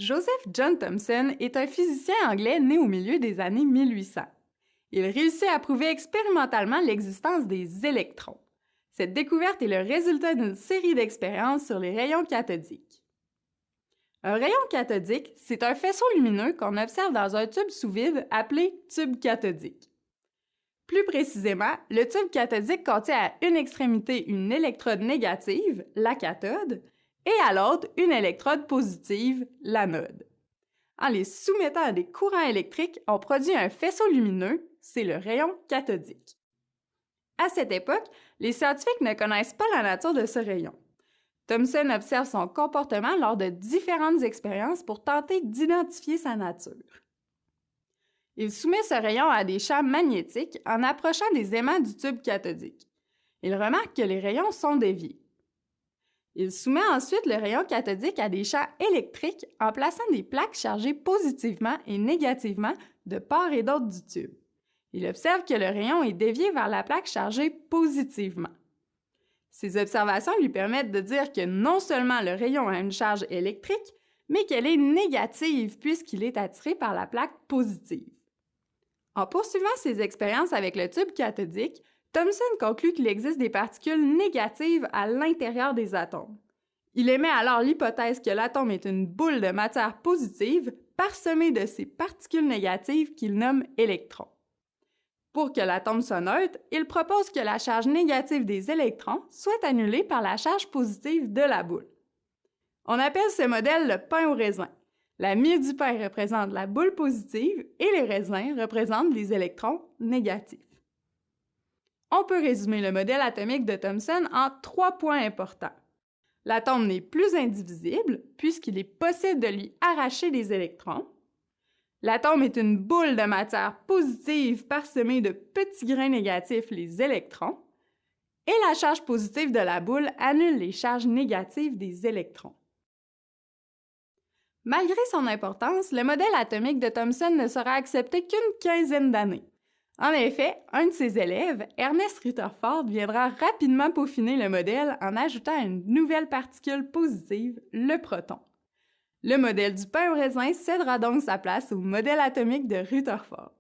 Joseph John Thomson est un physicien anglais né au milieu des années 1800. Il réussit à prouver expérimentalement l'existence des électrons. Cette découverte est le résultat d'une série d'expériences sur les rayons cathodiques. Un rayon cathodique, c'est un faisceau lumineux qu'on observe dans un tube sous vide appelé tube cathodique. Plus précisément, le tube cathodique contient à une extrémité une électrode négative, la cathode, et à l'autre une électrode positive, l'anode. En les soumettant à des courants électriques, on produit un faisceau lumineux, c'est le rayon cathodique. À cette époque, les scientifiques ne connaissent pas la nature de ce rayon. Thomson observe son comportement lors de différentes expériences pour tenter d'identifier sa nature. Il soumet ce rayon à des champs magnétiques en approchant des aimants du tube cathodique. Il remarque que les rayons sont déviés. Il soumet ensuite le rayon cathodique à des champs électriques en plaçant des plaques chargées positivement et négativement de part et d'autre du tube. Il observe que le rayon est dévié vers la plaque chargée positivement. Ces observations lui permettent de dire que non seulement le rayon a une charge électrique, mais qu'elle est négative puisqu'il est attiré par la plaque positive. En poursuivant ses expériences avec le tube cathodique, Thomson conclut qu'il existe des particules négatives à l'intérieur des atomes. Il émet alors l'hypothèse que l'atome est une boule de matière positive parsemée de ces particules négatives qu'il nomme électrons. Pour que l'atome soit neutre, il propose que la charge négative des électrons soit annulée par la charge positive de la boule. On appelle ce modèle le pain au raisin. La mie du pain représente la boule positive et les raisins représentent les électrons négatifs. On peut résumer le modèle atomique de Thomson en 3 points importants. L'atome n'est plus indivisible puisqu'il est possible de lui arracher des électrons. L'atome est une boule de matière positive parsemée de petits grains négatifs, les électrons, et la charge positive de la boule annule les charges négatives des électrons. Malgré son importance, le modèle atomique de Thomson ne sera accepté qu'une quinzaine d'années. En effet, un de ses élèves, Ernest Rutherford, viendra rapidement peaufiner le modèle en ajoutant une nouvelle particule positive, le proton. Le modèle du pain au raisin cédera donc sa place au modèle atomique de Rutherford.